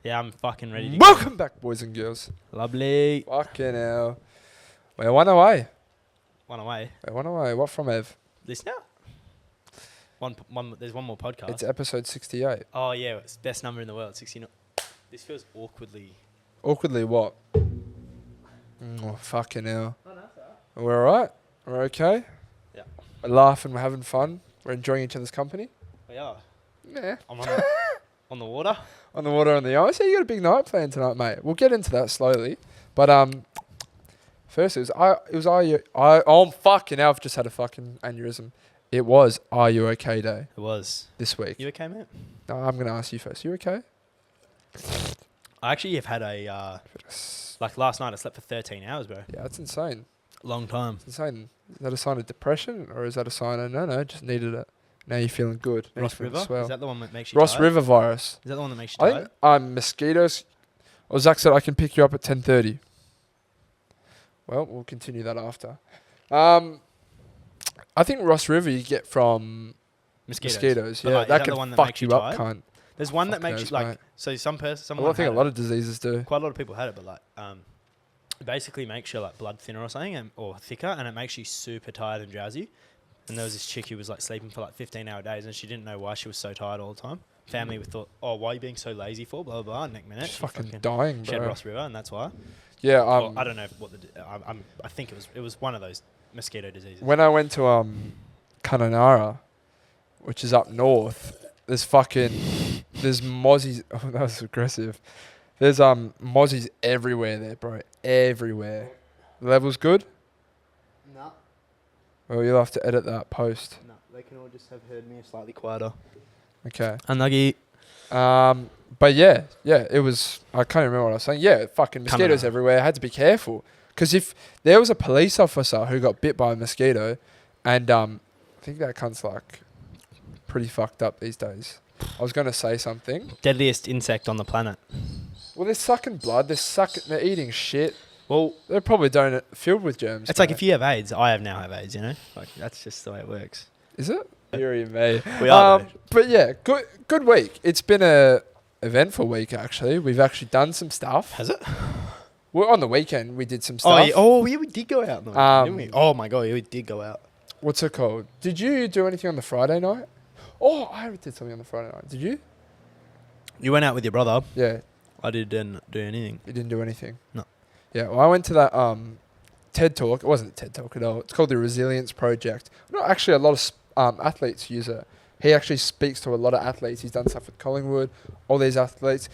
Yeah, I'm fucking ready to Welcome back, boys and girls. Lovely. Fucking hell. We're one away. One away. We're one away. What from, Ev? This now? There's one more podcast. It's episode 68. Oh, yeah. It's best number in the world, 69. This feels awkwardly... Awkwardly what? Oh, fucking hell. Oh, no, that's alright. We're alright? We're okay? Yeah. We're laughing, we're having fun. We're enjoying each other's company. We are. Yeah. I'm on the water. On the water, on the ice. Yeah, you got a big night planned tonight, mate. We'll get into that slowly. But first oh fucking hell, I've just had a fucking aneurysm. It was Are You Okay Day It was. this week. You okay, mate? No, I'm gonna ask you first. You okay? I actually have had a... like last night, I slept for 13 hours, bro. Yeah, that's insane. Long time. It's insane. Is that a sign of depression or is that a sign of no, just needed it? Now you're feeling good. Now Ross you're feeling River? swell. Is that the one that makes you Ross tired? River virus. Is that the one that makes you I tired? think mosquitoes. Or Zach said I can pick you up at 10:30. Well, we'll continue that after. I think Ross River you get from mosquitoes. But Yeah, like, is that that can the one that fuck makes you you up, tired? cunt. There's one that Fuck makes knows, you like... mate. So some person... I Someone think a had lot it. of diseases do. Quite a lot of people had it, but like... it basically makes you like blood thinner or something, or thicker, and it makes you super tired and drowsy. And there was this chick who was like sleeping for like 15-hour days, and she didn't know why she was so tired all the time. Family would thought, oh, why are you being so lazy for? Blah, blah, blah. Next minute, Just she fucking dying, she had bro. Ross River, and that's why. Yeah, Well, I don't know what I think it was one of those mosquito diseases. when I went to Kununurra, which is up north, there's mozzies. Oh, that was aggressive. There's mozzies everywhere there, bro. Everywhere. The level's good? No, Well, you'll have to edit that post. they can all just have heard me slightly quieter. Okay. Unlucky. But yeah, it was. I can't remember what I was saying. Yeah, fucking mosquitoes Kununurra. everywhere. I had to be careful because if there was a police officer who got bit by a mosquito, and I think that cunt's like pretty fucked up these days. I was gonna say something. Deadliest insect on the planet. Well, they're sucking blood. They're eating shit. Well, They're probably filled with germs. it's like if you have AIDS, I now have AIDS, you know? Like, that's just the way it works. Is it? Theory me. We are, though. But yeah, good week. It's been a eventful week actually. We've actually done some stuff. Has it? Well, on the weekend we did some stuff. Yeah, we did go out on the weekend, didn't we? Oh my god, yeah, we did go out. What's it called? Did you do anything on the Friday night? Oh, I did something on the Friday night. Did you? You went out with your brother. Yeah, I didn't do anything. you didn't do anything. No. Yeah, well, I went to that TED Talk. It wasn't a TED Talk at all. It's called the Resilience Project. No, actually, a lot of athletes use it. He actually speaks to a lot of athletes. He's done stuff with Collingwood, all these athletes.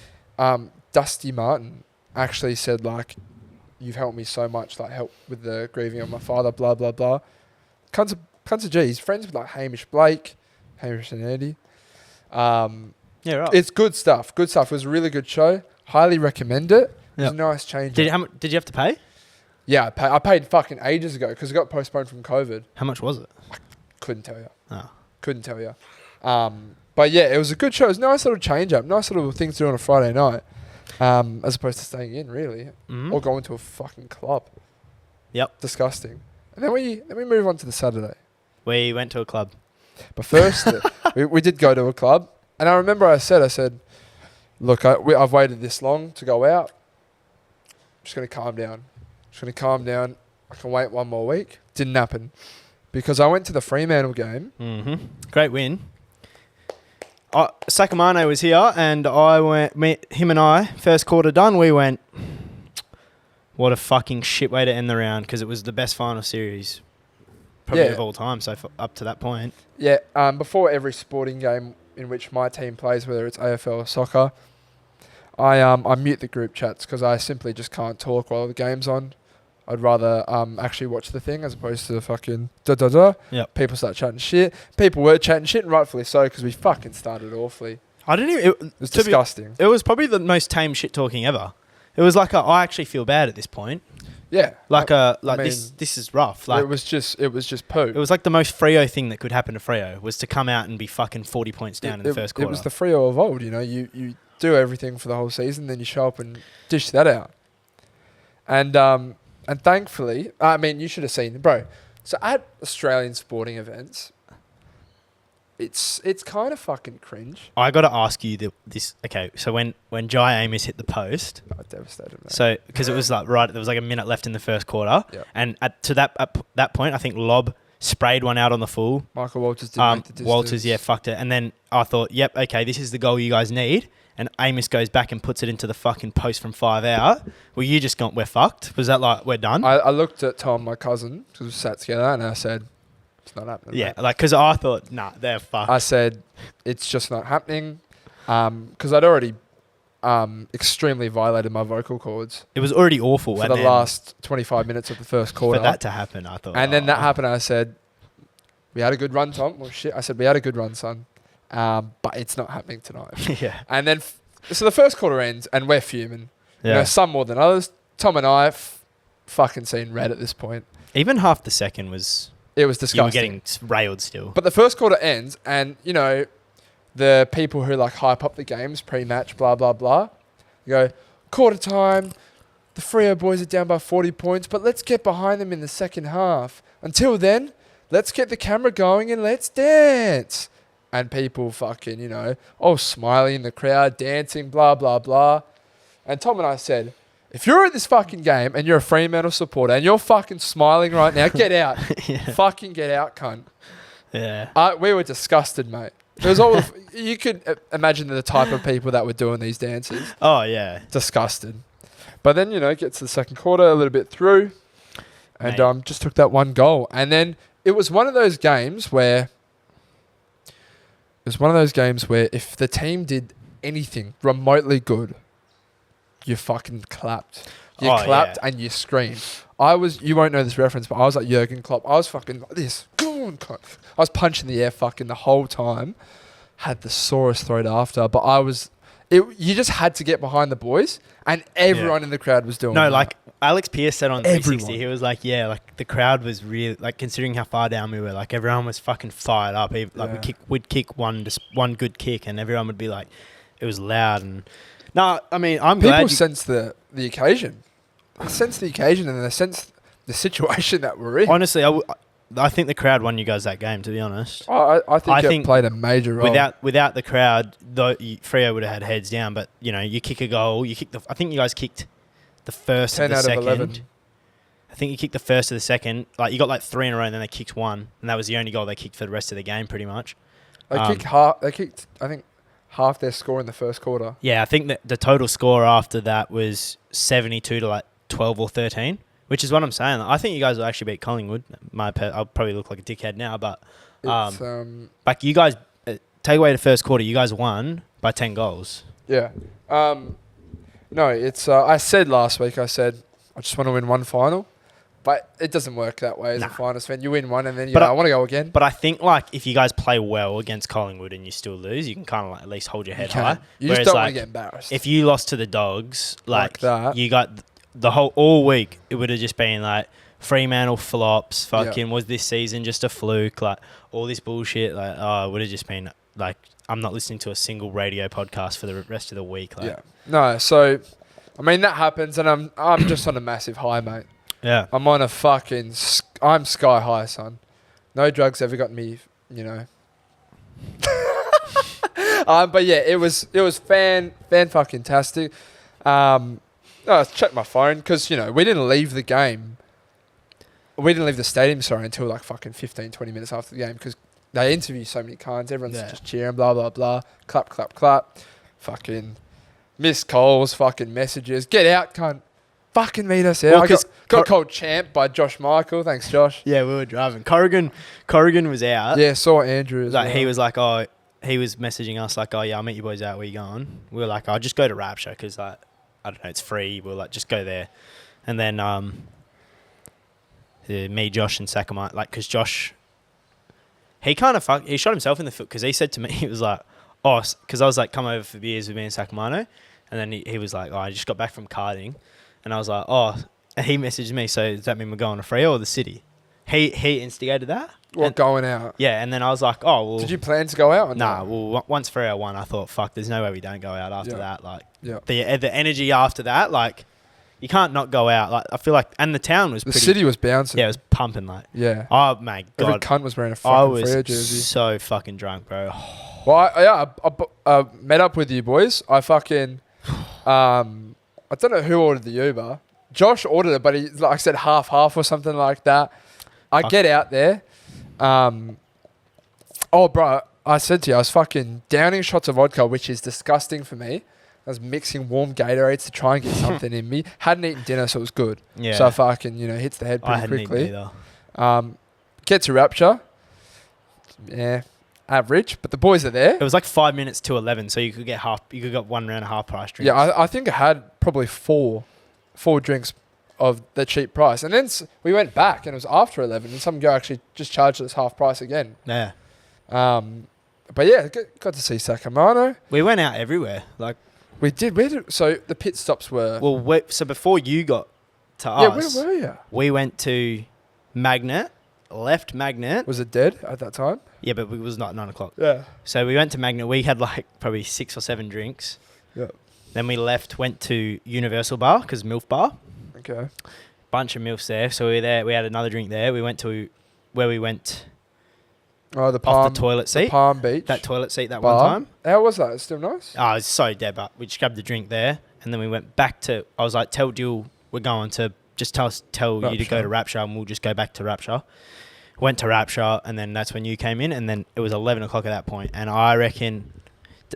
Dusty Martin actually said, like, you've helped me so much, like, help with the grieving of my father, blah, blah, blah. Cunts of G. He's friends with, like, Hamish Blake, Hamish and Andy. Yeah, right. It's good stuff. Good stuff. It was a really good show. Highly recommend it. It was a nice change. Did you have to pay? Yeah, I paid fucking ages ago because it got postponed from COVID. How much was it? Couldn't tell you. Oh. Couldn't tell you. But yeah, it was a good show. It was a nice little change up. Nice little thing to do on a Friday night. As opposed to staying in, really. Mm-hmm. Or going to a fucking club. Yep. Disgusting. And then we move on to the Saturday. We went to a club. But first, we did go to a club. And I remember I said, look, I've waited this long to go out. I'm just going to calm down. I can wait one more week. Didn't happen. Because I went to the Fremantle game. Mm-hmm. Great win. Sakamane was here, and him and I, first quarter done, we went, what a fucking shit way to end the round, because it was the best final series probably of all time, so up to that point. Yeah, before every sporting game in which my team plays, whether it's AFL or soccer, I mute the group chats because I simply just can't talk while the game's on. I'd rather actually watch the thing as opposed to the fucking da-da-da. Yep. People start chatting shit. People were chatting shit, and rightfully so, because we fucking started awfully. I didn't even... It was disgusting. It was probably the most tame shit talking ever. It was like I actually feel bad at this point. Yeah. I mean, this is rough. Like it was just poo. It was like the most Freo thing that could happen to Freo was to come out and be fucking 40 points down in the first quarter. It was the Freo of old, you know. You do everything for the whole season, then you show up and dish that out. And thankfully, I mean, you should have seen, bro. So at Australian sporting events, it's kind of fucking cringe. I got to ask you this. Okay, so when Jai Amos hit the post, Oh, devastated, mate. so because it was like there was like a minute left in the first quarter, Yep. and at that point, I think Lob sprayed one out on the full. Michael Walters didn't make the distance. Walters, yeah, fucked it. And then I thought, yep, okay, this is the goal you guys need. And Amos goes back and puts it into the fucking post from 5 out. Well, you just gone, we're fucked. Was that like, we're done? I looked at Tom, my cousin, because we sat together, and I said, it's not happening. Yeah, mate. like, because I thought, nah, they're fucked. I said, it's just not happening. Because I'd already extremely violated my vocal cords It was already awful. for and the then last 25 minutes of the first quarter. For that to happen, I thought. And then that happened, and I said, we had a good run, Tom. Well, shit. I said, we had a good run, son. But it's not happening tonight. Yeah. And then, so the first quarter ends, and we're fuming. Yeah. You know, some more than others. Tom and I fucking seen red at this point. Even half the second was... It was disgusting. You were getting railed still. But the first quarter ends, and, you know, the people who, like, hype up the games, pre-match, blah, blah, blah, go, quarter time, the Freo boys are down by 40 points, but let's get behind them in the second half. Until then, let's get the camera going and let's dance. And people fucking, you know, all smiling in the crowd, dancing, blah, blah, blah. And Tom and I said, if you're at this fucking game and you're a Fremantle supporter and you're fucking smiling right now, get out. Yeah. Fucking get out, cunt. Yeah. We were disgusted, mate. It was all you could imagine the type of people that were doing these dances. Oh, yeah. Disgusted. But then, you know, get to the second quarter, a little bit through, and just took that one goal. And then it was one of those games where if the team did anything remotely good, you fucking clapped. You clapped and you screamed. You won't know this reference, but I was like Jurgen Klopp. I was fucking like this. Go on, cunt. I was punching the air fucking the whole time. Had the sorest throat after, but you just had to get behind the boys, and everyone in the crowd was doing it. No, like Alex Pearce said on 360, Everyone. he was like, yeah, like the crowd was really, like considering how far down we were, like everyone was fucking fired up. Like we'd kick one good kick, and everyone would be like, it was loud. And no, I mean, I'm glad people sense the occasion. They sense the occasion, and they sense the situation that we're in. Honestly, I think the crowd won you guys that game, to be honest. I think it played a major role. Without the crowd, though, Freo would have had heads down. But you know, you kick a goal. I think you guys kicked the first 10 of the out second. of 11. I think you kicked the first of the second. Like you got like 3 in a row, and then they kicked one, and that was the only goal they kicked for the rest of the game, pretty much. They kicked I think half their score in the first quarter. Yeah, I think that the total score after that was 72 to like 12 or 13. Which is what I'm saying. I think you guys will actually beat Collingwood. I'll probably look like a dickhead now, but like you guys, take away the first quarter, you guys won by 10 goals. Yeah. No, it's. I said last week, I just want to win one final, but it doesn't work that way as a finals fan. You win one, and then I want to go again. But I think like if you guys play well against Collingwood and you still lose, you can kind of like at least hold your head high. You just don't want to get embarrassed. If you lost to the Dogs, like that, you got the whole all week, it would have just been like Fremantle flops. Fucking was this season just a fluke? Like all this bullshit. Like it would have just been like I'm not listening to a single radio podcast for the rest of the week. Like. Yeah. No. So, I mean that happens, and I'm just on a massive high, mate. Yeah. I'm on a fucking. I'm sky high, son. No drugs ever got me. You know. But yeah, it was fan fucking tastic. I checked my phone because, you know, we didn't leave the game. We didn't leave the stadium, until like fucking 15, 20 minutes after the game because they interview so many cunts. Everyone's just cheering, blah, blah, blah. Clap, clap, clap. Fucking missed calls, fucking messages. Get out, cunt. Fucking meet us out. Well, I got called champ by Josh Michael. Thanks, Josh. Yeah, we were driving. Corrigan was out. Yeah, saw Andrew as well. He was like, he was messaging us like, oh, yeah, I'll meet you boys out. Where you going? We were like, I'll just go to Rapture because, like, I don't know, it's free. We'll like just go there, and then me, Josh, and Sakamai, like, because Josh, he shot himself in the foot because he said to me, he was like, oh, because I was like, come over for beers with me and Sacramento, and then he was like, oh, I just got back from karting, and I was like, oh, and he messaged me, so does that mean we're going to Freo or the city? He instigated that. Going out. Yeah, and then I was like, oh, well. Did you plan to go out? Or nah, well, once Freo won, I thought, fuck, there's no way we don't go out after that. Like, yeah. the energy after that, like, You can't not go out. Like I feel like, and the town was The pretty. city was bouncing. Yeah, it was pumping. Like, Yeah. oh my Every god, cunt was wearing a I fucking was Freo jersey. so fucking drunk, bro. Well, I met up with you boys. I fucking, I don't know who ordered the Uber. Josh ordered it, but he, like I said, half or something like that. I get out there. Oh, bro, I said to you, I was fucking downing shots of vodka, which is disgusting for me. I was mixing warm Gatorades to try and get something in me. Hadn't eaten dinner, so it was good. Yeah. So I fucking, hits the head I pretty hadn't quickly. eaten either. Get to Rapture. Yeah, average. But the boys are there. It was like 5 minutes to 11, so you could get half. You could get one round of half price drinks. Yeah, I think I had probably four drinks of the cheap price. And then we went back and it was after 11 and some girl actually just charged us half price again. Yeah. But yeah, got to see Sacramento. We went out everywhere. Like, We did. So the pit stops were... well, so before you got to yeah, us, where were you? we went to Magnet, left Magnet. Was it dead at that time? Yeah, but it was not 9 o'clock. Yeah. So we went to Magnet. We had like probably 6 or 7 drinks. Yeah. Then we left, went to Universal Bar, because MILF Bar. Okay. Bunch of MILFs there. So we were there. We had another drink there. We went to where we went Oh, the off Palm, the toilet the seat. Palm Beach. That toilet seat that bar. one time. How was that? It's still nice? Oh, it was so dead, but we just grabbed the drink there. And then we went back to, I was like, tell Dill we're going to, just tell you to go to Rapture and we'll just go back to Rapture. Went to Rapture and then that's when you came in and then it was 11 o'clock at that point. And I reckon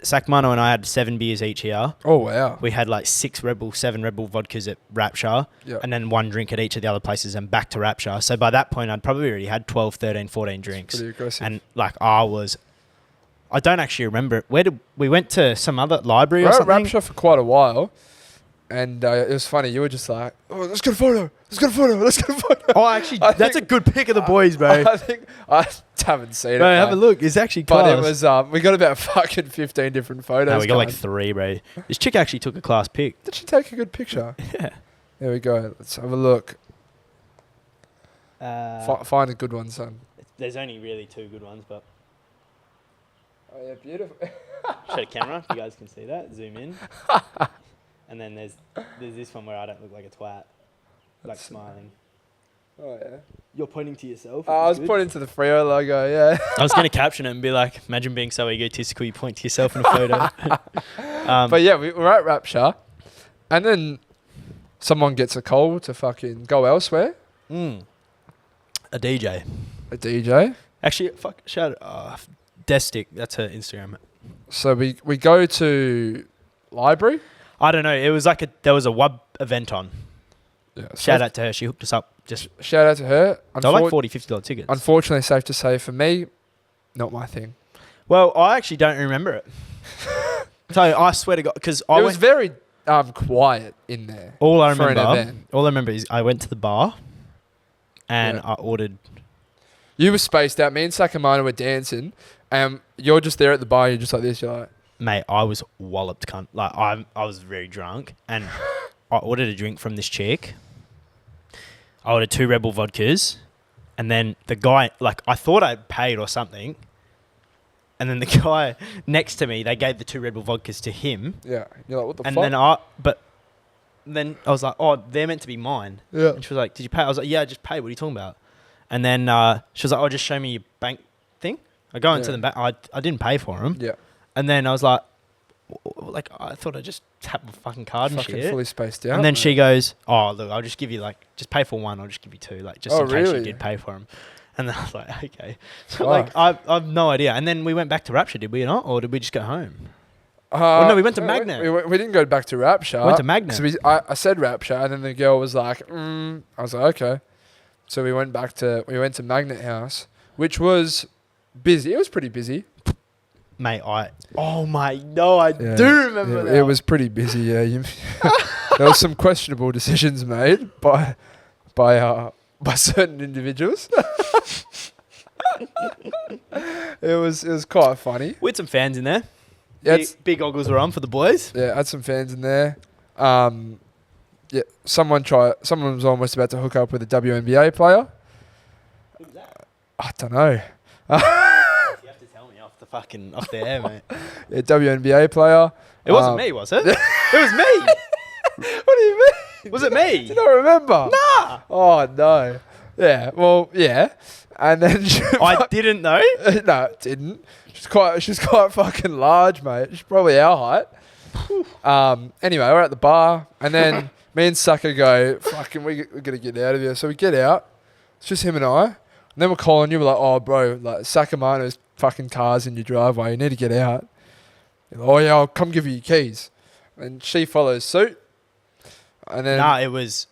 Sacramento and I had 7 beers each here. Oh, wow. We had like 7 Red Bull vodkas at Rapture Yeah. and then 1 drink at each of the other places and back to Rapture. So by that point, I'd probably already had 12, 13, 14 drinks. Pretty aggressive. And like I don't actually remember it. Where did we went to some other library or We're at something? Rapture for quite a while. And it was funny. You were just like, oh, let's get a photo. Let's get a photo. Let's get a photo. Oh, actually, that's a good pick of the boys, bro. I think I haven't seen it. Bro, have mate. a look. It's actually But class. it was, we got about fucking 15 different photos. No, we got like going. 3, bro. This chick actually took a class pic. Did she take a good picture? Yeah. There we go. Let's have a look. Find a good one, son. There's only really 2 good ones, but Oh, yeah, beautiful. show the camera if you guys can see that. Zoom in. And then there's this one where I don't look like a twat, like smiling. Oh, yeah. You're pointing to yourself. I was pointing to the Freo logo, yeah. I was going to caption it and be like, imagine being so egotistical you point to yourself in a photo. But yeah, we were at Rapture. And then someone gets a call to fucking go elsewhere. A DJ. A DJ. Actually, shout out. Destic, that's her Instagram. So we go to library. I don't know. It was like there was a WUB event on. Yeah, Shout out to her. She hooked us up. Just Shout out to her. they were like $40, $50 tickets. Unfortunately, safe to say for me, not my thing. Well, I actually don't remember it. So I swear to God, because It was very quiet in there. all I for an remember. event. All I remember is I went to the bar, and Yeah. I ordered. You were spaced out. Me and Sacramento were dancing, and you're just there at the bar. You're just like this. You're like, Mate, I was walloped, cunt. Like I was very drunk, and I ordered a drink from this chick. I ordered 2 Red Bull vodkas, and then the guy, like, I thought I paid or something, and then the guy next to me, they gave the 2 Red Bull vodkas to him, yeah. You're like, what the and fuck? then I was like, oh, they're meant to be mine. Yeah. And she was like, did you pay? I was like, yeah, I just paid. What are you talking about? And then she was like, oh, just show me your bank thing. I go into Yeah. the bank. I didn't pay for them. Yeah. And then I was like I thought I just tapped my fucking card and Fucking shit. fully spaced out. And then mate. she goes, oh, look, I'll just give you just pay for 1. I'll just give you 2, just Oh, in case you really? did pay for them. And then I was like, okay. So Fuck. I've no idea. And then we went back to Rapture, did we not? Or did we just go home? No, we went to Magnet. We didn't go back to Rapture. Went to Magnet. So I said Rapture, and then the girl was like, I was like, okay. So we went to Magnet House, which was busy. It was pretty busy. Mate, I do Yeah. remember that. It was pretty busy, yeah. There was some questionable decisions made by certain individuals. It was quite funny. We had some fans in there. Yeah, Big goggles were on for the boys. yeah, had some fans in there. Yeah, someone was almost about to hook up with a WNBA player. Who's that? I don't know. You have to tell me off the air, mate. Yeah, WNBA player. It wasn't me, was it? It was me. What do you mean? Was it me? Do you not remember? Nah. Oh, no. Yeah, well, yeah. And then I didn't know. No, it didn't. She's quite fucking large, mate. She's probably our height. Anyway, we're at the bar, and then me and Sucker go, fucking, we're gonna get out of here. So we get out. It's just him and I. And then we're calling you. We're like, oh, bro, like Sacramento's fucking cars in your driveway. You need to get out. You're like, oh yeah, I'll come give you your keys. And she follows suit. And then Nah, it was.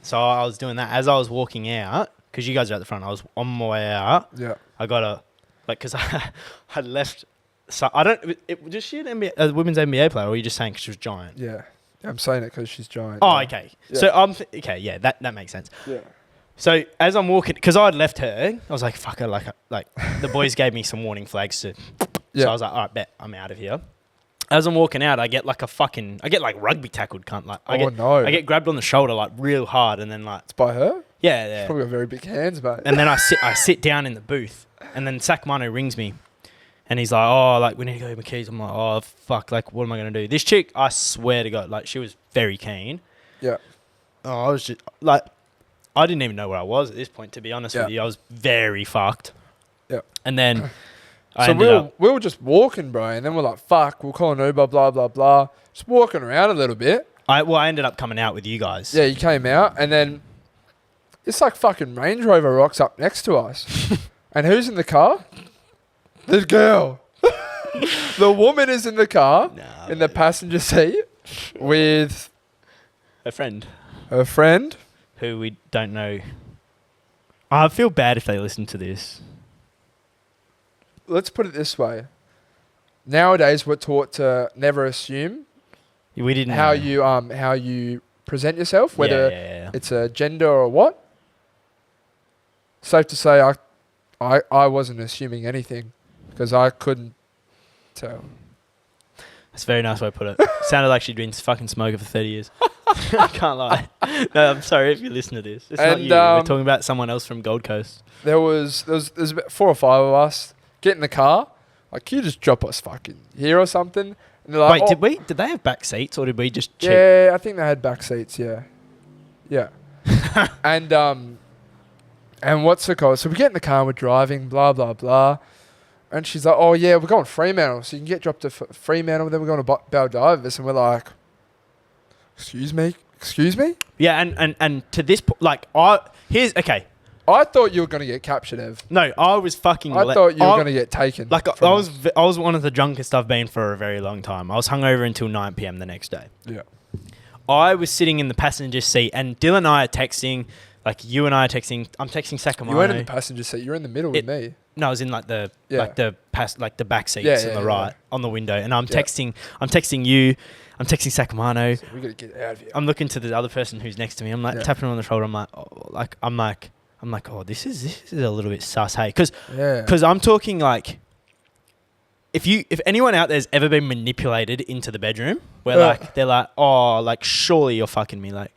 So I was doing that as I was walking out, because you guys are at the front. I was on my way out. yeah, I got a, like, because I had left. So I don't. Was she an NBA, a women's NBA player, or were you just saying because she was giant? yeah. I'm saying it because she's giant. Oh, yeah. okay. Yeah. So okay, yeah, that makes sense. Yeah. So as I'm walking, because I had left her, I was like, fuck her, like the boys gave me some warning flags to. Yeah. So I was like, all right, bet I'm out of here. As I'm walking out, I get like rugby tackled, cunt. Like I get grabbed on the shoulder like real hard, and then like It's by her? yeah. Probably got very big hands, mate. And then I sit down in the booth, and then Sacramento rings me, and he's like, oh, like we need to go get my keys. I'm like, oh fuck, like what am I gonna do? This chick, I swear to God, like she was very keen. Yeah. Oh, I was just like, I didn't even know where I was at this point, to be honest Yeah. with you. I was very fucked. Yeah. And then I So ended up. we were just walking, bro, and then we're like, fuck, we'll call an Uber, blah, blah, blah. Just walking around a little bit. I ended up coming out with you guys. Yeah, you came out, and then it's like fucking Range Rover rocks up next to us. And who's in the car? The girl. The woman is in the car, Nah, in the passenger seat, with a friend her friend. who we don't know. I feel bad if they listen to this. Let's put it this way. Nowadays, we're taught to never assume We didn't how know. you present yourself, whether yeah. it's a gender or what. Safe to say, I wasn't assuming anything because I couldn't tell. That's a very nice way to put it. Sounded like she'd been fucking smoking for 30 years. I can't lie. No, I'm sorry if you listen to this. It's not And, you. We're talking about someone else from Gold Coast. There was about 4 or 5 of us get in the car. Like, can you just drop us fucking here or something? And they're like, Wait, did they have back seats or did we just cheat? Yeah, I think they had back seats. Yeah. And what's it called? So we get in the car and we're driving, blah blah blah. And she's like, "Oh yeah, we're going Fremantle, so you can get dropped to Fremantle. Then we're going to Baldivis." And we're like, "Excuse me." Yeah, and to this point, like, okay. I thought you were going to get captured, Ev. No, I was fucking. I thought you were going to get taken. Like, from I was one of the drunkest I've been for a very long time. I was hungover until 9 p.m. the next day. Yeah. I was sitting in the passenger seat, and Dylan and I are texting. Like, you and I are texting. I'm texting Sacramento. You weren't in the passenger seat. You were in the middle with me. No, I was in like the back seats Yeah, on the yeah, right on the window, and I'm texting you. I'm texting Sacramento. So we got to get out of here. I'm looking to the other person who's next to me. I'm like tapping him on the shoulder. I'm like, oh, this is a little bit sus, hey, because I'm talking like, if anyone out there's ever been manipulated into the bedroom, where like they're like, oh, like surely you're fucking me, like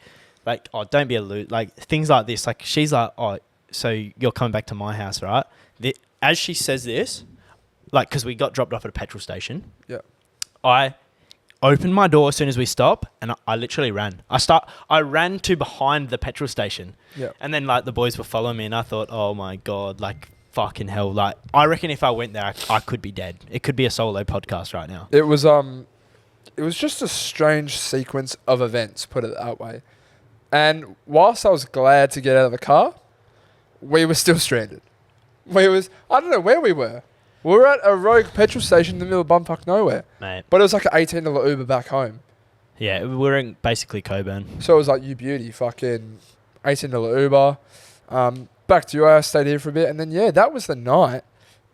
oh, don't be a loot, like things like this. Like she's like, oh, so you're coming back to my house, right? As she says this, like, because we got dropped off at a petrol station. Yeah. I opened my door as soon as we stop, and I literally ran. I ran to behind the petrol station. Yeah. And then like the boys were following me, and I thought, oh my God, like fucking hell. Like I reckon if I went there, I could be dead. It could be a solo podcast right now. It was just a strange sequence of events, put it that way. And whilst I was glad to get out of the car, we were still stranded. I don't know where we were. We were at a rogue petrol station in the middle of bumfuck nowhere. Mate. But it was like an $18 Uber back home. Yeah, we were in basically Coburn. So it was like, you beauty, fucking $18 Uber. Back to your house, stayed here for a bit. And then, yeah, that was the night.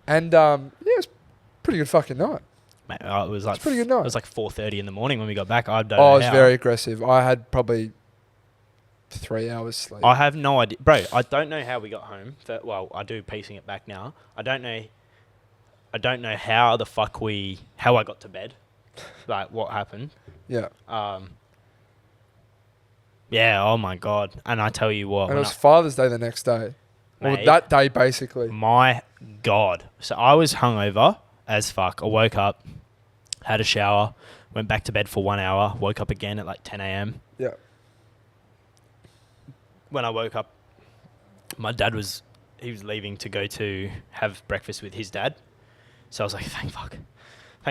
And, yeah, it was a pretty good fucking night. Mate, it was like pretty good night. It was like 4:30 in the morning when we got back. I don't know Oh, it was how. very aggressive. I had probably 3 hours sleep. I have no idea. Bro, I don't know how we got home. Well, I do piecing it back now. I don't know how the fuck how I got to bed. Like, what happened. Yeah. Yeah, oh my God. And I tell you what. And it was Father's Day the next day. Well, that day, basically. My God. So I was hungover as fuck. I woke up, had a shower, went back to bed for 1 hour, woke up again at like 10 a.m. Yeah. when I woke up, my dad was leaving to go to have breakfast with his dad. So I was like, thank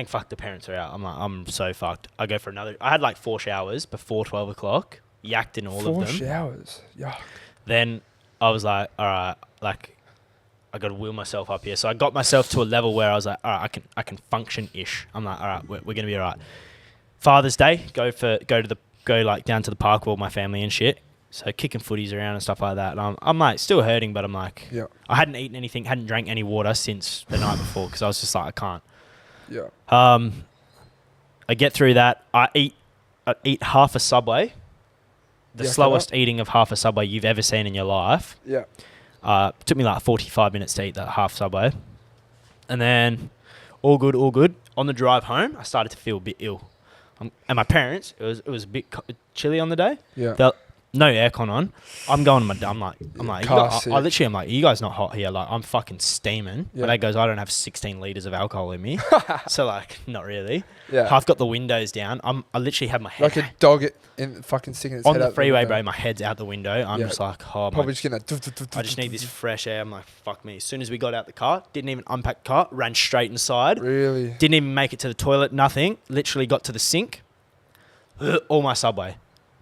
fuck the parents are out. I'm so fucked. I go for another. I had like 4 showers before 12 o'clock. Yacked in all of them. 4 showers. Yuck. Then I was like, all right, like I got to wheel myself up here. So I got myself to a level where I was like, all right, I can function-ish. I'm like, all right, we're gonna be all right. Father's Day, go like down to the park with all my family and shit. So kicking footies around and stuff like that. And I'm like still hurting, but I'm like, Yeah. I hadn't eaten anything, hadn't drank any water since the night before because I was just like, I can't. Yeah. I get through that. I eat half a Subway. The Yeah, slowest eating of half a Subway you've ever seen in your life. Yeah. Took me like 45 minutes to eat that half Subway. And then all good. On the drive home, I started to feel a bit ill. And my parents, it was a bit chilly on the day. Yeah. No aircon on. I'm going to I'm like, I literally am like, are you guys not hot here? Like, I'm fucking steaming. Yeah. My dad goes, I don't have 16 litres of alcohol in me. So like, not really. Yeah. I've got the windows down. I literally have my head Like a dog in fucking sticking its on head the out freeway, window. bro. My head's out the window. I'm just like, oh my. Probably just getting I just need this fresh air. I'm like, fuck me. As soon as we got out the car, didn't even unpack the car, ran straight inside. Really? Didn't even make it to the toilet, nothing. Literally got to the sink. All my Subway.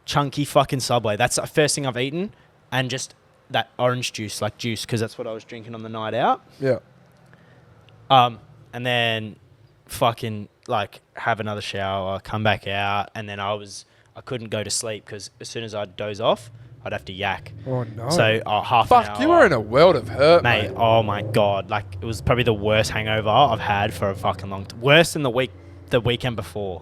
Chunky fucking Subway. That's the first thing I've eaten. And just that orange juice, like juice, because that's what I was drinking on the night out. Yeah. And then fucking like have another shower, come back out. And then I couldn't go to sleep because as soon as I'd doze off, I'd have to yak. Oh no. So half an hour. Fuck, you were in a world of hurt, mate. Oh my God. Like it was probably the worst hangover I've had for a fucking long time. Worse than the weekend before.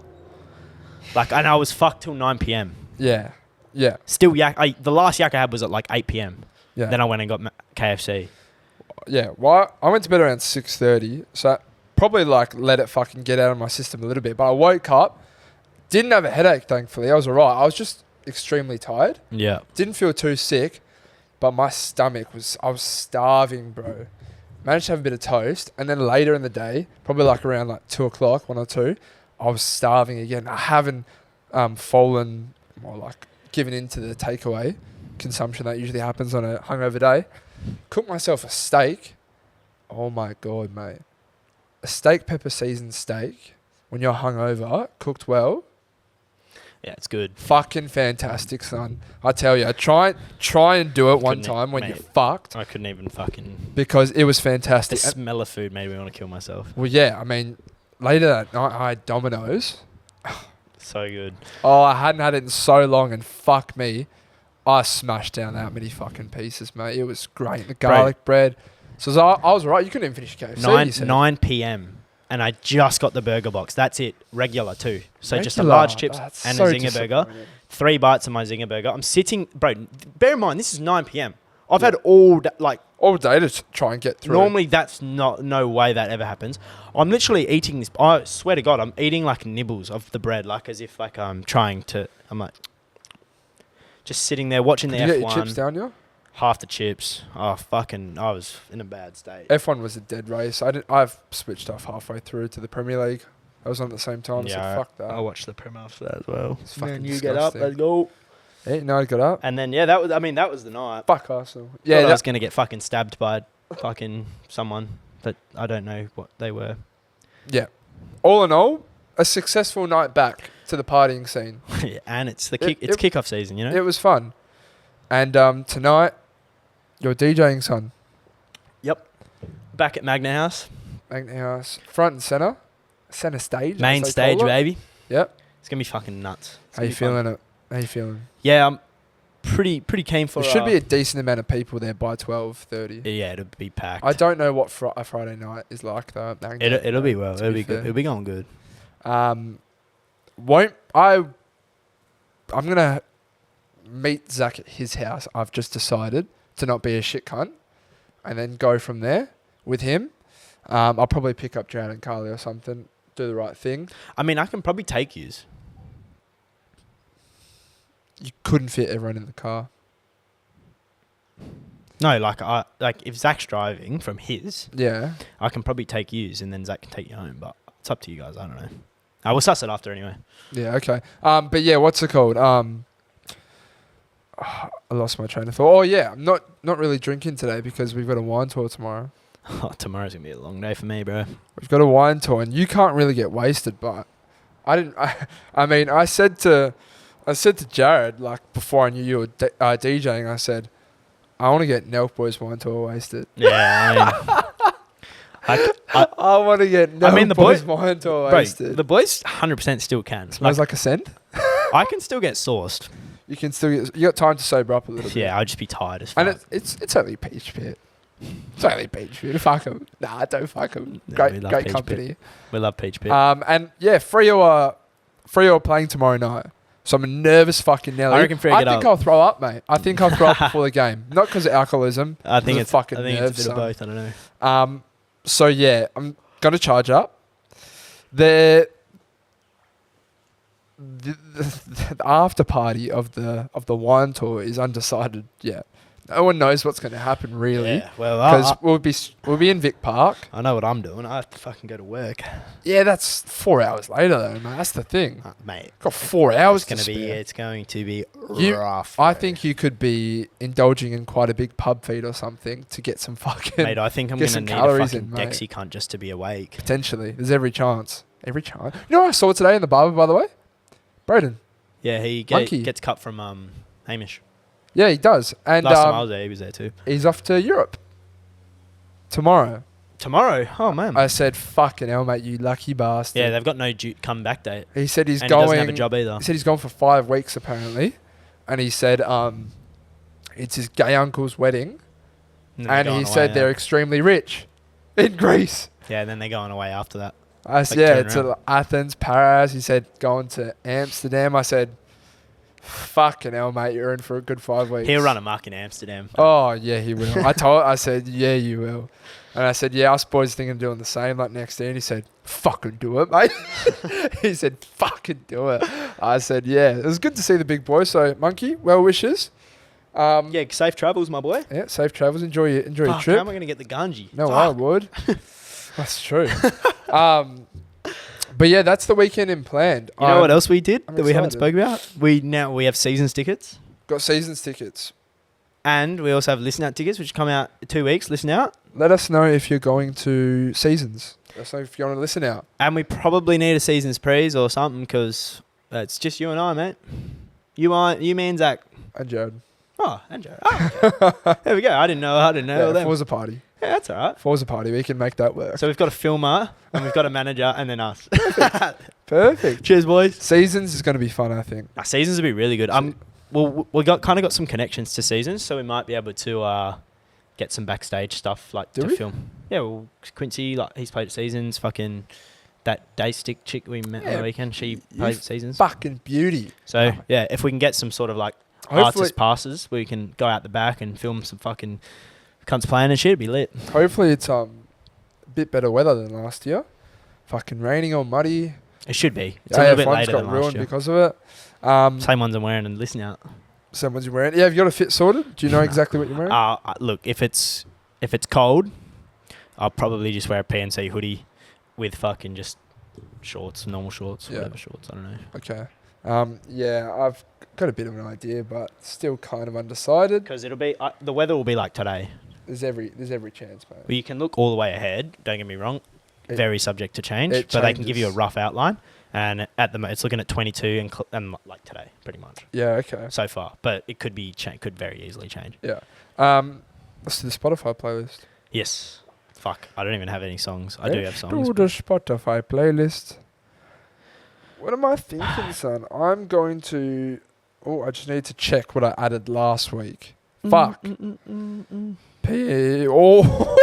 Like, and I was fucked till 9 p.m. Yeah. Yeah. Still yak. The last yak I had was at like 8 p.m. Yeah. Then I went and got KFC. Yeah. Well, I went to bed around 6:30, so I probably like let it fucking get out of my system a little bit. But I woke up, didn't have a headache, thankfully. I was alright. I was just extremely tired. Yeah. Didn't feel too sick, but my stomach I was starving, bro. Managed to have a bit of toast, and then later in the day, probably like around like 2 o'clock, 1 or 2, I was starving again. I haven't fallen or like given into the takeaway consumption that usually happens on a hungover day. Cooked myself a steak. Oh my God, mate. A steak pepper seasoned steak when you're hungover, cooked well. Yeah, it's good. Fucking fantastic, son. I tell you, try and do it one time when you're fucked. I couldn't even fucking... Because it was The fantastic. smell of food made me want to kill myself. Well, yeah, I mean, later that night I had Domino's. So good. Oh, I hadn't had it in so long, and fuck me, I smashed down that many fucking pieces, mate. It was great. The garlic bread. So I was right. You couldn't even finish KFC. 9 p.m. and I just got the burger box. That's it. Regular too. So just a Regular? large chips That's and so a zinger burger. disappointing. 3 bites of my zinger burger. I'm sitting... Bro, bear in mind, this is 9 p.m. I've had all... all day to try and get through. Normally, that's no way that ever happens. I'm literally eating this. I swear to God, I'm eating like nibbles of the bread, like as if like I'm trying to. I'm like just sitting there watching Did the you F1. get your chips down, yeah? Half the chips. Oh fucking! I was in a bad state. F1 was a dead race. I've switched off halfway through to the Premier League. I was on at the same time, so fuck that. I watched the Premier after that as well. It's fucking you get up, disgusting. let's go. Yeah, no, I got up. And then that was the night. Fuck Arsenal. Yeah, Yeah, I was gonna get fucking stabbed by fucking someone, but I don't know what they were. yeah. All in all, a successful night back to the partying scene. And it's It- kickoff season, you know. It was fun. And tonight, you're DJing, son. Yep. Back at Magna House, Magnet House, front and center, center stage. main as they call stage, it. baby. Yep. It's gonna be fucking nuts. It's How gonna you be fun. feeling it? How you feeling? Yeah, I'm pretty keen for. There should be a decent amount of people there by 12:30. Yeah, it'll be packed. I don't know what a Friday night is like though. at Magnet, It'll be well. to It'll be be good. fair. It'll be going good. I'm gonna meet Zach at his house. I've just decided to not be a shit cunt, and then go from there with him. I'll probably pick up Jan and Carly or something. Do the right thing. I mean, I can probably take yous. You couldn't fit everyone in the car. No, like if Zach's driving from his, Yeah. I can probably take yous, and then Zach can take you home. But it's up to you guys. I don't know. We'll suss it after anyway. Yeah. Okay. But yeah, what's it called? I lost my train of thought. Oh yeah, I'm not really drinking today because we've got a wine tour tomorrow. Oh, tomorrow's going to be a long day for me, bro. We've got a wine tour, and you can't really get wasted. But I didn't. I mean, I said to Jared, like, before I knew you were DJing, I said, I want to get Nelk Boys wine tour wasted. Yeah, I mean, I want to get Nelk the Boys boy- wine tour bro, wasted. the boys 100% still can. Smells like a scent. I can still get sourced. You can still get. You got time to sober up a little bit. Yeah, I'd just be tired as fuck. And it's only Peach Pit. It's only Peach Pit. Fuck them. Nah, don't fuck them. No, we Great love Peach company. Pit. We love Peach Pit. And yeah, Freo are playing tomorrow night. So I'm a nervous fucking Nelly. I reckon Freo get up. I'll throw up, mate. I think I'll throw up before the game. Not because of alcoholism. I think it's fucking it's nerves, a bit son. of both. I don't know. So yeah, I'm gonna charge up. The after party of the wine tour is undecided yet. No one knows what's going to happen really. Yeah, well, Because we'll be in Vic Park. I know what I'm doing. I have to fucking go to work. Yeah, that's 4 hours later though, mate. That's the thing. Mate. Got 4 hours It's to spare. it's going to be You- rough. I bro. think you could be indulging in quite a big pub feed or something to get some fucking Mate, I think I'm get going to some need a calories fucking in, mate. Dexy cunt just to be awake. potentially. There's every chance. Every chance. You know what I saw today in the barber, by the way? Braden. Yeah, he Monkey. gets cut from Hamish. Yeah, he does. And Last time I was there, he was there too. he's off to Europe tomorrow. Tomorrow? Oh, man. I said, fucking hell, mate, you lucky bastard. Yeah, they've got no comeback date. He said he's And going. he doesn't have a job either. He said he's gone for 5 weeks apparently, and he said it's his gay uncle's wedding, And, then they're and he going said away, they're extremely rich in Greece. Yeah, and then they're going away after that. I said, Like, yeah, turn to Athens, Paris. He said going to Amsterdam. I said, fucking hell, mate, you're in for a good 5 weeks. He'll run amok in Amsterdam. Oh yeah, he will. I said, yeah, you will. And I said, yeah, us boys thinking of doing the same like next year. And he said, fucking do it, mate. He said, fucking do it. I said, yeah. It was good to see the big boy. So, Monkey, well wishes. Yeah, safe travels, my boy. Yeah, safe travels. Enjoy your Fuck, trip. how am I going to get the Ganji? No, Fuck. I would. That's true. But yeah, that's the weekend in planned. You know what else we did I'm that we haven't excited. spoke about? We have seasons tickets. Got seasons tickets. And we also have listen out tickets, which come out 2 weeks. Listen out. Let us know if you're going to seasons. Let us know if you want to listen out. And we probably need a seasons prees or something because it's just you and I, mate. You, me, and Zach. And Jared. Oh, and Joe. Oh, okay. There we go. I didn't know all Yeah, them. Forza party. Yeah, that's all right. Forza party. We can make that work. So we've got a filmer and we've got a manager and then us. Perfect. Cheers, boys. Seasons is going to be fun, I think. Our seasons will be really good. Well, we got some connections to seasons, so we might be able to get some backstage stuff like Do to we? film. Yeah, well, Quincy, like he's played at seasons. Fucking that day stick chick we met on the weekend, she played at seasons. Fucking beauty. So yeah, if we can get some sort of like Hopefully, artist passes, we can go out the back and film some fucking cunts playing and shit. It'd be lit. hopefully it's a bit better weather than last year. Fucking raining or muddy. It should be. It's a little bit AF1's later got than last ruined year. because of it. Same ones I'm wearing and listen out. Same ones you're wearing. Yeah, have you got a fit sorted? Do you know exactly what you're wearing? Look, if it's cold, I'll probably just wear a PNC hoodie with fucking just shorts, normal shorts, Yeah. whatever shorts. I don't know. Okay. Yeah, I've got a bit of an idea, but still kind of undecided. Because it'll be the weather will be like today. There's every chance, mate. Well, you can look all the way ahead. Don't get me wrong. It- Very subject to change, it but they can give you a changes. rough outline. And at the moment, it's looking at 22 and like today, pretty much Yeah, okay. so far. But it could be could very easily change. Yeah. Let's do the Spotify playlist. Yes. Fuck. I don't even have any songs. I do have songs. Do the Spotify playlist. What am I thinking, son? I'm going to... Oh, I just need to check what I added last week. Fuck. Oh.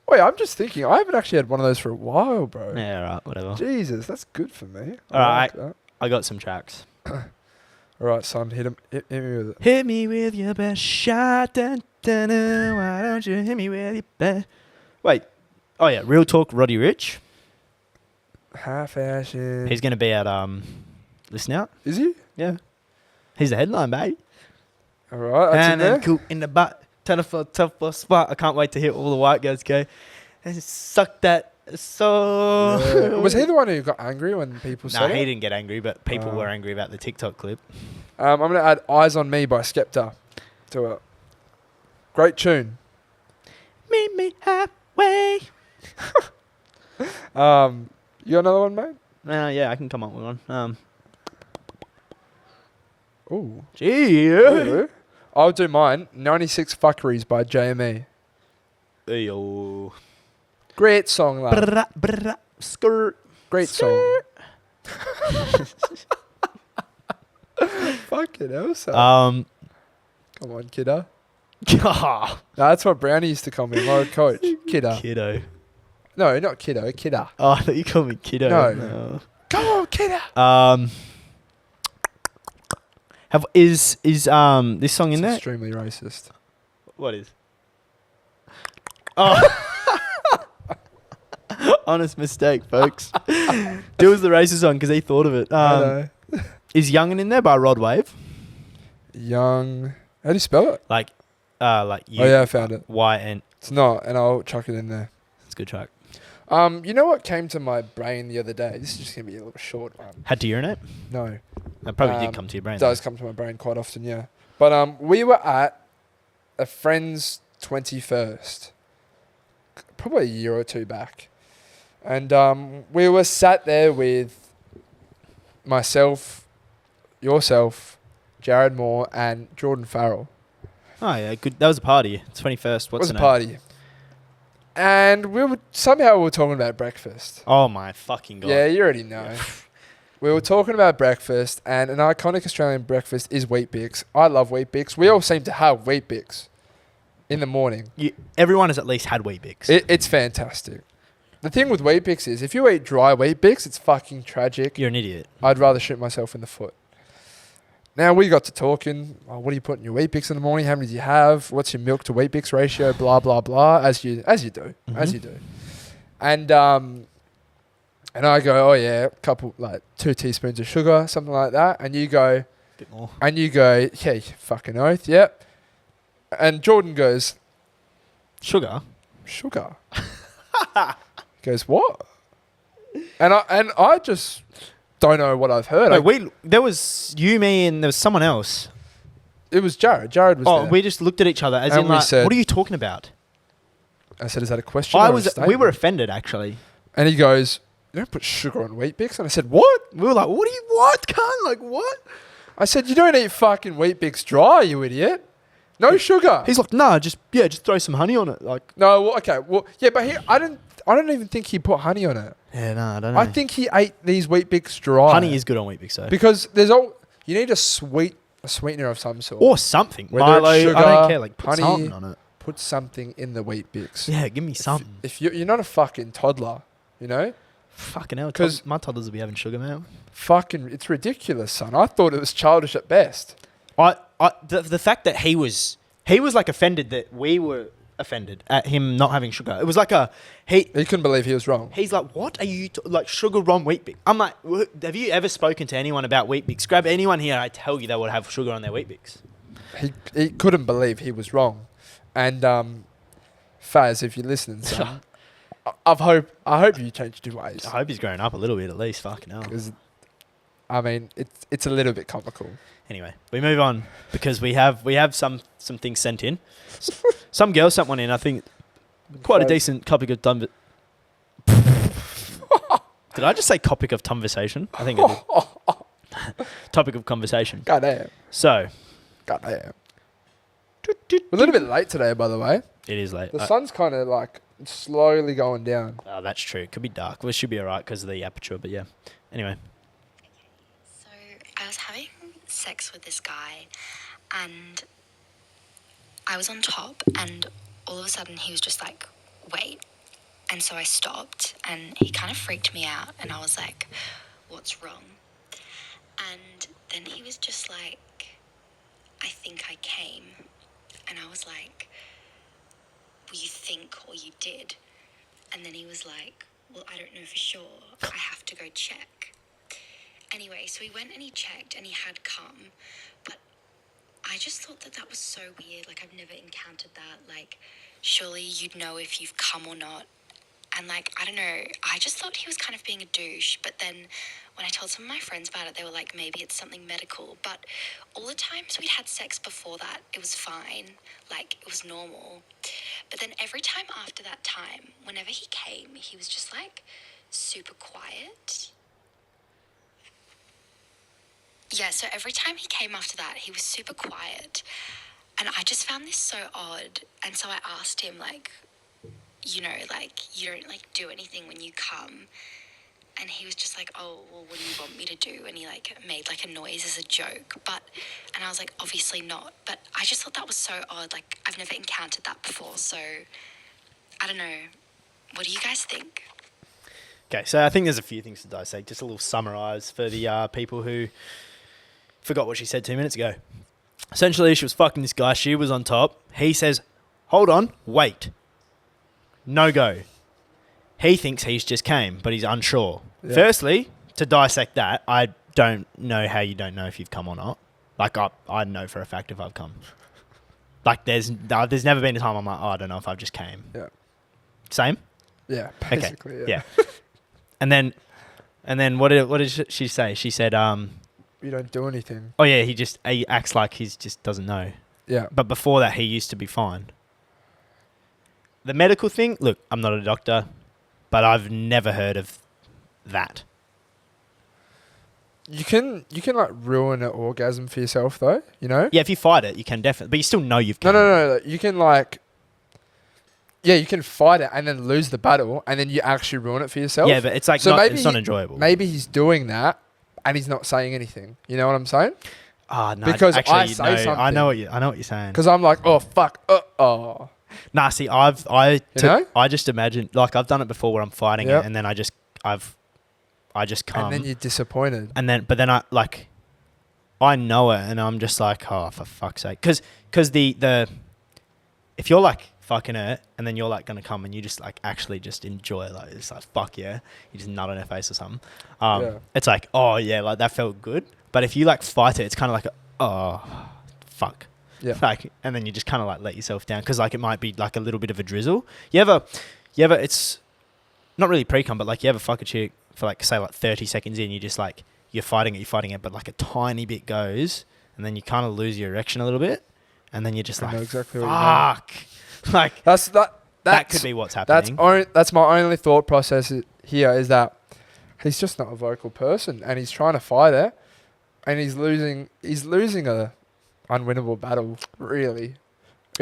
Wait, I'm just thinking. I haven't actually had one of those for a while, bro. Yeah, right. Whatever. Jesus, that's good for me. All right. like that. I got some tracks. All right, son. Hit me with it. Hit me with your best shot. Dun, dun, dun, why don't you hit me with your best... Wait. Oh, yeah. Real Talk, Roddy Rich. Half-ass. He's going to be at... Listen Out. Is he? Yeah. He's the headline, babe. All right, that's in And there. then cool in the butt. Tough for spot. I can't wait to hear all the white guys go. And suck that So Yeah. Was he the one who got angry when people Nah, said he it? didn't get angry, but people were angry about the TikTok clip. I'm going to add Eyes on Me by Skepta to it. Great tune. Meet me halfway. You got another one, mate? Yeah, I can come up with one. Ooh. Gee. Ooh. I'll do mine. 96 Fuckeries by JME. Yo. Great song, lad. Brrrah, brrrah, skirt. Great song. Fucking hell, son. Come on, kiddo. No, that's what Brownie used to call me, my coach. Kiddo. Kiddo. No, not kiddo, kidda. Oh, I thought you called me kiddo. No. Come on, kiddo. Is this song in It's there? extremely racist. What is? Oh. Honest mistake, folks. It was the racist song because he thought of it. I know. Is Youngin' in there by Rod Wave? Young. How do you spell it? Like you. Oh, yeah, I found it. Y-N. It's not, and I'll chuck it in there. It's a good track. You know what came to my brain the other day? This is just going to be a little short one. Had to urinate? No. That probably did come to your brain. It does come to my brain quite often, yeah. But we were at a friend's 21st, probably a year or two back. And we were sat there with myself, yourself, Jared Moore, and Jordan Farrell. Oh, yeah. Good. That was a party. 21st. What's It was the a name? party. And we were talking about breakfast. Oh, my fucking God. Yeah, you already know. We were talking about breakfast, and an iconic Australian breakfast is Weet-Bix. I love Weet-Bix. We all seem to have Weet-Bix in the morning. Everyone has at least had Weet-Bix. It's fantastic. The thing with Weet-Bix is if you eat dry Weet-Bix, it's fucking tragic. You're an idiot. I'd rather shoot myself in the foot. Now we got to talking. Oh, what do you put in your Weet-Bix in the morning? How many do you have? What's your milk to Weet-Bix ratio? Blah blah blah. As you do, as you do. And I go, oh yeah, 2 teaspoons of sugar, something like that. And you go, Bit more. and you go, yeah, you fucking oath, yep. And Jordan goes, Sugar? sugar. He goes, what? And I just don't know what I've heard. Wait, there was you, me, and there was someone else. It was Jared. Jared was there. We just looked at each other as And in we like, said- what are you talking about? I said, is that a question? Or a We statement? were offended actually. And he goes, you don't put sugar on Weet-Bix? And I said, what? We were like, what do you what, cunt? Like what? I said, you don't eat fucking Weet-Bix dry, you idiot. No sugar. He's like, nah, just throw some honey on it. Like, No, well, okay. Well, yeah, but I don't even think he put honey on it. yeah, nah, I don't know. I think he ate these Weet-Bix dry. honey is good on Weet-Bix though. Because you need a sweetener of some sort. Or something. Whether Milo, it's sugar, I don't care. Like, put honey, something on it. Put something in the Weet-Bix. Yeah, give me something. If you're not a fucking toddler, you know? Fucking hell. 'Cause- My toddlers will be having sugar, man. Fucking, it's ridiculous, son. I thought it was childish at best. The fact that he was like offended that we were offended at him not having sugar. It was like He couldn't believe he was wrong. he's like, what are you, like sugar on Weet-Bix? I'm like, have you ever spoken to anyone about Weet-Bix? Grab anyone here, I tell you they would have sugar on their Weet-Bix. He couldn't believe he was wrong. And Faz, if you're listening, son, I hope you changed your ways. I hope he's grown up a little bit at least, fucking hell. 'Cause, I mean, it's a little bit comical. Anyway, we move on because we have some things sent in. Some girl sent one in, I think quite a decent topic of Did I just say topic of conversation? I think I did. Topic of conversation. Goddamn. So, Goddamn. We're a little bit late today, by the way. it is late. The sun's kind of like slowly going down. Oh, that's true. It could be dark. Well, it should be alright because of the aperture, but yeah. Anyway. So I was having sex with this guy and I was on top and all of a sudden he was just like, wait. And so I stopped and he kind of freaked me out and I was like, what's wrong? And then he was just like, I think I came. And I was like, well, you think or you did? And then he was like, well, I don't know for sure. I have to go check. Anyway, so he went and he checked and he had come. But I just thought that was so weird. Like, I've never encountered that. Like, surely you'd know if you've come or not. And, like, I don't know, I just thought he was kind of being a douche. But then when I told some of my friends about it, they were like, maybe it's something medical. But all the times we'd had sex before that, it was fine. Like, it was normal. But then every time after that time, whenever he came, he was just, like, super quiet. Yeah, so every time he came after that, he was super quiet. And I just found this so odd. And so I asked him, like, you know, like, you don't, like, do anything when you come. And he was just like, oh, well, what do you want me to do? And he, like, made, like, a noise as a joke. And I was like, obviously not. But I just thought that was so odd. Like, I've never encountered that before. So, I don't know. What do you guys think? Okay, so I think there's a few things to dissect. Just a little summarise for the people who forgot what she said 2 minutes ago. Essentially, she was fucking this guy. She was on top. He says, hold on, wait. No go. He thinks he's just came, but he's unsure. Yeah. Firstly, to dissect that, I don't know how you don't know if you've come or not. Like, I know for a fact if I've come. Like, there's never been a time I'm like, oh, I don't know if I've just came. Yeah. Same? Yeah, basically, okay. Yeah. And then what did she say? She said, you don't do anything. Oh, yeah, he acts like he just doesn't know. Yeah. But before that, he used to be fine. The medical thing, look, I'm not a doctor, but I've never heard of that. You can like ruin an orgasm for yourself though, you know? Yeah, if you fight it, you can definitely, but you still know you've come. No. You can like, yeah, you can fight it and then lose the battle and then you actually ruin it for yourself. Yeah, but it's like it's not enjoyable. Maybe he's doing that and he's not saying anything. You know what I'm saying? Ah, no. Because actually, I say something. I know what you're saying. Because I'm like, oh fuck, oh. Nah, see, I just imagine, like, I've done it before where I'm fighting it and then I just come. And then you're disappointed. But then I know it and I'm just like, oh, for fuck's sake. Because if you're like fucking it and then you're like going to come and you just like actually just enjoy it, like, it's like, fuck yeah, you just nut on her face or something. It's like, oh yeah, like that felt good. But if you like fight it, it's kind of like, oh, fuck. Yeah. Like, and then you just kind of like let yourself down because like it might be like a little bit of a drizzle. You ever, it's not really pre-cum, but like you ever fuck a chick for like, say like 30 seconds in, you just like, you're fighting it, but like a tiny bit goes and then you kind of lose your erection a little bit and then you're just like, exactly fuck. Like that could be what's happening. That's my only thought process here is that he's just not a vocal person and he's trying to fight it and he's losing a unwinnable battle, really.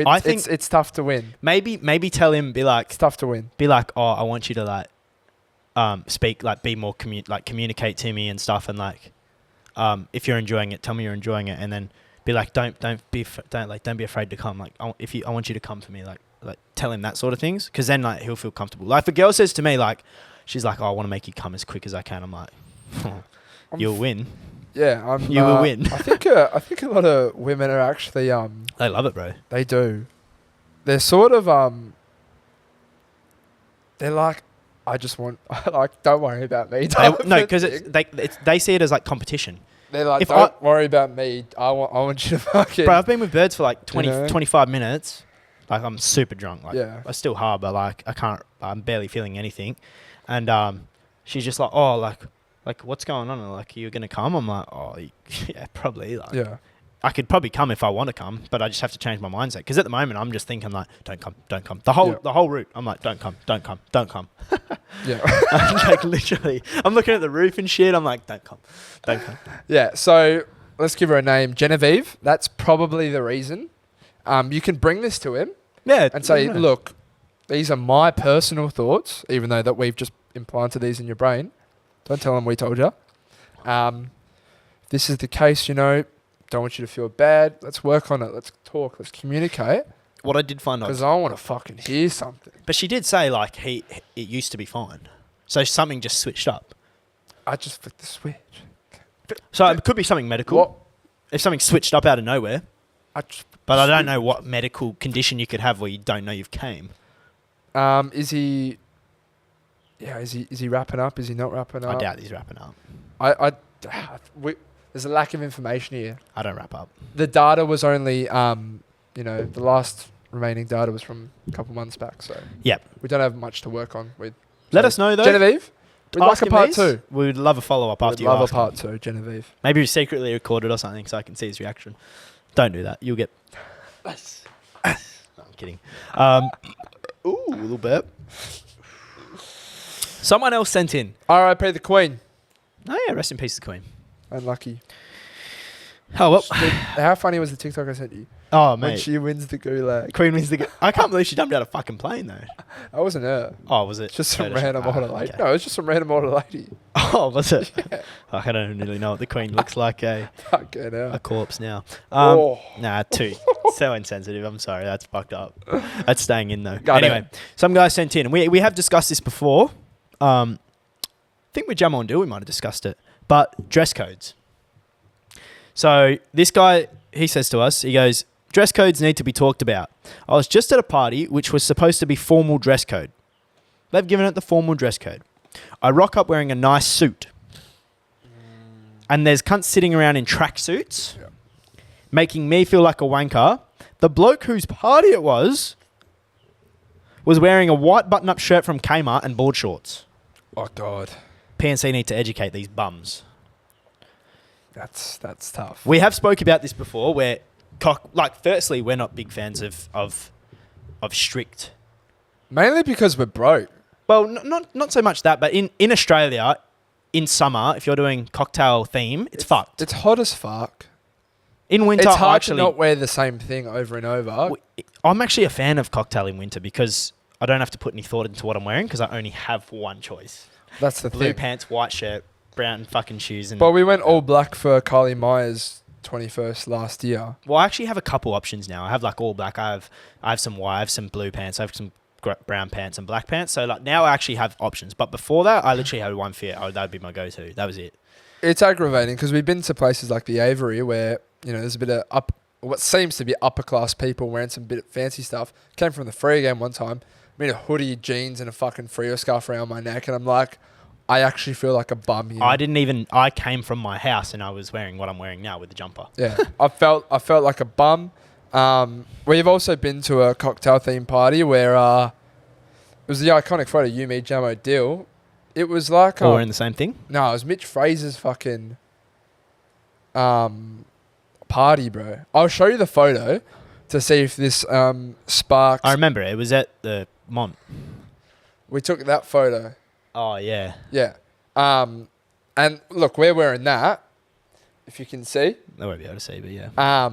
I think it's tough to win. Maybe tell him, be like, it's tough to win. Be like, oh, I want you to like, speak, like, be more communicate to me and stuff, and like, if you're enjoying it, tell me you're enjoying it, and then be like, don't be afraid to come. Like, I want you to come to me. Like tell him that sort of things, because then like he'll feel comfortable. Like if a girl says to me like, she's like, oh, I want to make you come as quick as I can. I'm like, you'll win. Yeah, you will win. I think a lot of women are actually they love it, bro. They do. They're sort of they're like, I just want like, don't worry about me. No, because they see it as like competition. They're like, don't worry about me. I want you to fucking. Bro, I've been with birds for like 25 minutes. Like I'm super drunk. Like yeah. I still hard, but like I'm barely feeling anything. And she's just like, oh, like what's going on? Like, you're gonna come? I'm like, oh yeah, probably. Like, yeah. I could probably come if I want to come, but I just have to change my mindset. Because at the moment, I'm just thinking like, don't come. The whole route, I'm like, don't come. Yeah. Like literally, I'm looking at the roof and shit. I'm like, don't come. Yeah. So let's give her a name, Genevieve. That's probably the reason. You can bring this to him. Yeah. And say, look, these are my personal thoughts, even though that we've just implanted these in your brain. Don't tell him we told you. This is the case, don't want you to feel bad. Let's work on it. Let's talk. Let's communicate. What I did find out, because I want to fucking hear something. But she did say like it used to be fine, so something just switched up. I just flicked the switch. So it could be something medical. What? If something switched up out of nowhere. But I don't know what medical condition you could have where you don't know you've came. Is he? Yeah. Is he wrapping up? Is he not wrapping up? I doubt he's wrapping up. There's a lack of information here. I don't wrap up. The data was only, the last remaining data was from a couple months back. So yep. We don't have much to work on with. Let us know though. Genevieve, we'd like Ask a him part these. 2. We would love a follow up We'd after you love a ask him. part 2, Genevieve. Maybe we secretly recorded or something so I can see his reaction. Don't do that. You'll get. No, I'm kidding. Ooh, a little burp. Someone else sent in. R.I.P. the Queen. Oh yeah, rest in peace, the Queen. Unlucky. Oh well. How funny was the TikTok I sent you? Oh When mate, she wins the gulag. Queen wins the. I can't believe she jumped out of a fucking plane though. That wasn't her. Oh, was it? Just some Photoshop? random older lady. Okay. No, it was just some random older lady. Oh, was it? Yeah. I don't really know what the Queen looks like. Fucking A hell. corpse now. Oh. Nah, too. So insensitive. I'm sorry. That's fucked up. That's staying in though. Got Anyway, some guy sent in, and we have discussed this before. I think with Jamal and Dill we might have discussed it. But dress codes. So this guy, he says to us, he goes, dress codes need to be talked about. I was just at a party which was supposed to be formal dress code. They've given it the formal dress code. I rock up wearing a nice suit. And there's cunts sitting around in tracksuits, making me feel like a wanker. The bloke whose party it was wearing a white button-up shirt from Kmart and board shorts. Oh, God. PNC need to educate these bums. That's tough. We have spoke about this before where, firstly, we're not big fans of strict. Mainly because we're broke. Well, not so much that, but in Australia, in summer, if you're doing cocktail theme, it's fucked. It's hot as fuck. In winter, It's hard actually, to not wear the same thing over and over. I'm actually a fan of cocktail in winter because I don't have to put any thought into what I'm wearing because I only have one choice. That's the Blue thing. pants, white shirt, brown fucking shoes. And But we went all black for Kylie Myers' 21st last year. well, I actually have a couple options now. I have like all black. I have some white, I have some blue pants, I have some brown pants and black pants. So like now I actually have options. But before that, I literally had one fit. That would be my go-to. That was it. It's aggravating because we've been to places like the Avery where, there's a bit of what seems to be upper class people wearing some bit of fancy stuff. Came from the Freo game one time, made a hoodie, jeans, and a fucking Freo scarf around my neck, and I'm like, I actually feel like a bum here. I came from my house and I was wearing what I'm wearing now with the jumper. Yeah, I felt like a bum. We've also been to a cocktail theme party where it was the iconic photo, you, me, Jamo, Dill. It was like All wearing the same thing? no, it was Mitch Fraser's fucking party, bro. I'll show you the photo to see if this sparks. I remember it. It was at the Mont. We took that photo. Oh, yeah. Yeah. And look, we're wearing that, if you can see. They won't be able to see, but yeah.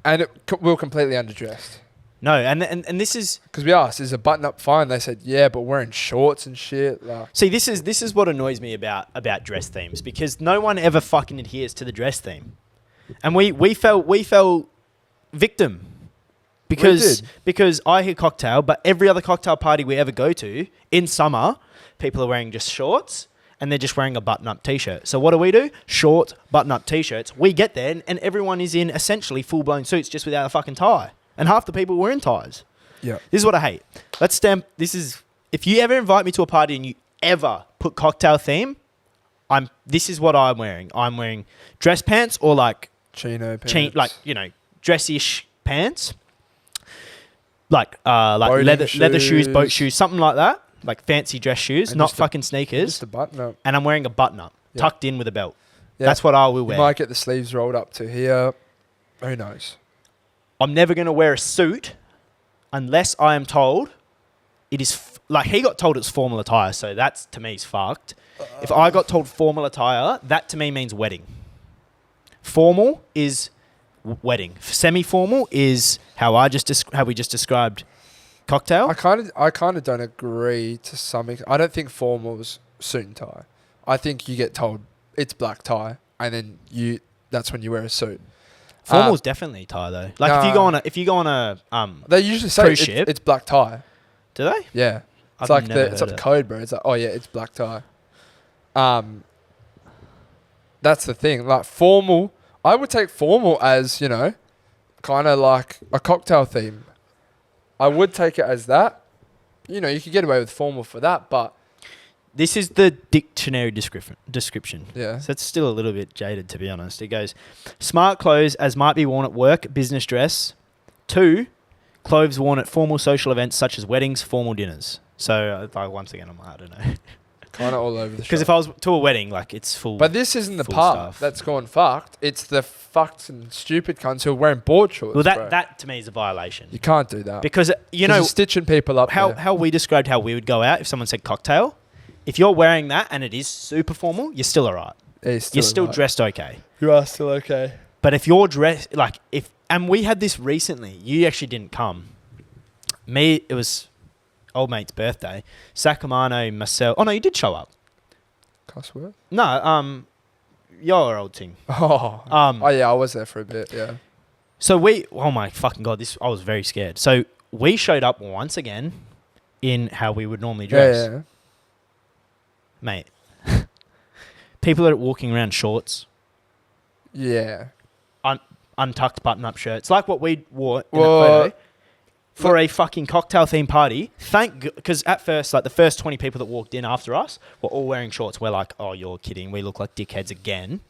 And we were completely underdressed. No, and this is... Because we asked, is a button-up fine? They said, yeah, but wearing shorts and shit. Like. See, this is what annoys me about dress themes because no one ever fucking adheres to the dress theme. And we fell victim. Because I hear cocktail, but every other cocktail party we ever go to, in summer, people are wearing just shorts and they're just wearing a button-up T-shirt. So what do? Short, button-up T-shirts. We get there and everyone is in essentially full-blown suits just without a fucking tie. And half the people were in ties. Yeah. This is what I hate. If you ever invite me to a party and you ever put cocktail theme, this is what I'm wearing. I'm wearing dress pants or like Chino pants. dress-ish pants. Like leather shoes, boat shoes, something like that. Like fancy dress shoes, And not just fucking sneakers. Just a button-up. And I'm wearing a button-up, Yeah. tucked in with a belt. Yeah. That's what I will wear. You might get the sleeves rolled up to here. Who knows? I'm never going to wear a suit unless I am told it is... he got told it's formal attire, so that's, to me, is fucked. If I got told formal attire, that to me means wedding. Formal is wedding. Semi-formal is how we just described cocktail. I kind of don't agree to some extent. I don't think formal's suit and tie. I think you get told it's black tie, and then that's when you wear a suit. Formal's definitely tie though. Like if you go on a They usually say cruise ship. it's black tie. Do they? Yeah, I've it's like never it's like heard the it. code, bro. It's like, oh yeah, it's black tie. That's the thing. Like formal, I would take formal as kind of like a cocktail theme. I would take it as that. You could get away with formal for that, but This is the dictionary description. yeah, So it's still a little bit jaded, to be honest. It goes, smart clothes as might be worn at work, business dress. 2, Clothes worn at formal social events such as weddings, formal dinners. So, like, once again, I'm like, I don't know. Kind of all over the Because shop. if I was to a wedding, like, it's full. But this isn't the full part stuff. that's gone fucked. It's the fucked and stupid cunts who are wearing board shorts. Well, bro. that to me is a violation. You can't do that. Because, you 'Cause know, you're stitching people up there. how we described how we would go out if someone said cocktail. If you're wearing that and it is super formal, you're still all right. Yeah, You're still right. dressed okay. You are still okay. But if you're dressed, like, and we had this recently, you actually didn't come. Me, it was old mate's birthday. Sacamano, myself. Oh, no, you did show up. Cuss word? No, your old thing. Oh. Oh, yeah, I was there for a bit, yeah. So oh my fucking God, I was very scared. So we showed up once again in how we would normally dress. Yeah. Mate. People that are walking around shorts, Yeah. untucked button-up shirts, like what we wore in Well, the photo, for a fucking cocktail-themed party. Because at first, like the first 20 people that walked in after us were all wearing shorts. We're like, oh, you're kidding. We look like dickheads again.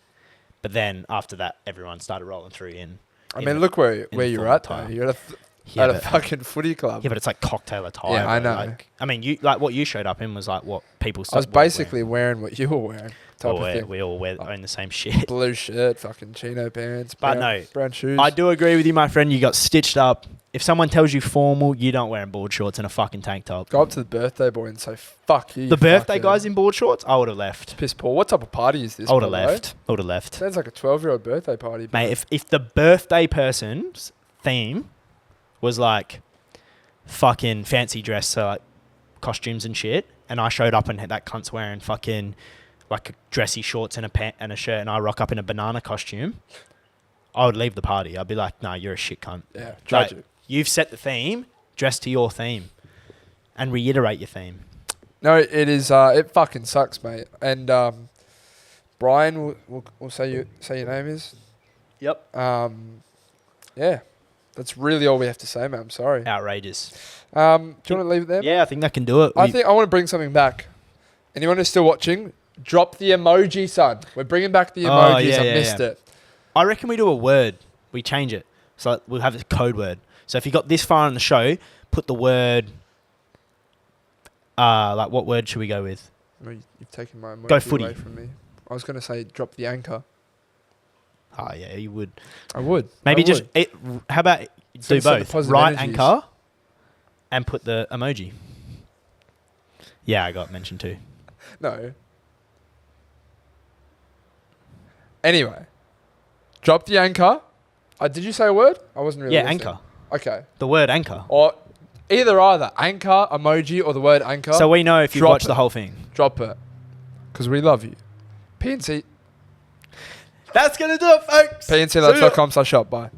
But then after that, everyone started rolling through in. I mean, look where the you're full at, though. attire. You're Yeah, at a but- fucking footy club. Yeah, but it's like cocktail attire. Yeah, I bro. know. Like, I mean, you like what you showed up in was like what people. I was weren't basically wearing what you were wearing. Type of wearing. thing. We all own the same shit. Blue shirt, fucking chino pants, But brown, no, brown shoes. I do agree with you, my friend. You got stitched up. If someone tells you formal, you don't wear board shorts and a fucking tank top. Go up to the birthday boy and say, fuck you. The birthday fucker. guys in board shorts, I would have left. Piss poor. What type of party is this? I would have by the way? left. I would have left. Sounds like a 12-year-old birthday party. bro. Mate, if the birthday person's theme was like fucking fancy dress, so like costumes and shit, and I showed up and that cunt's wearing fucking like dressy shorts and a pant and a shirt, and I rock up in a banana costume, I would leave the party. I'd be like, no, you're a shit cunt. Yeah, judge Like, it. you've set the theme, dress to your theme, and reiterate your theme. No, it is. It fucking sucks, mate. And Brian, will say your name is. Yep. Yeah, that's really all we have to say, mate. I'm sorry. Outrageous. Do you want to leave it there? Yeah, I think that can do it. I think I want to bring something back. Anyone who's still watching, drop the emoji, son. We're bringing back the emojis. yeah, I yeah, missed yeah. it. I reckon we do a word. We change it. So like, we'll have a code word. So if you got this far in the show, put the word. Like what word should we go with? Well, you've taken my emoji Go footy. away from me. I was going to say drop the anchor. Oh yeah, you would. I would. Maybe I just would. how about do Send some both? positive Write energies. anchor, and put the emoji. Yeah, I got mentioned too. No. Anyway, drop the anchor. Did you say a word? I wasn't really Yeah, listening. anchor. Okay. The word anchor. Or either anchor emoji or the word anchor. So we know if you Drop watch it. the whole thing. Drop it, because we love you. PNC. That's gonna do it, folks. PNClights.com/shop. Bye.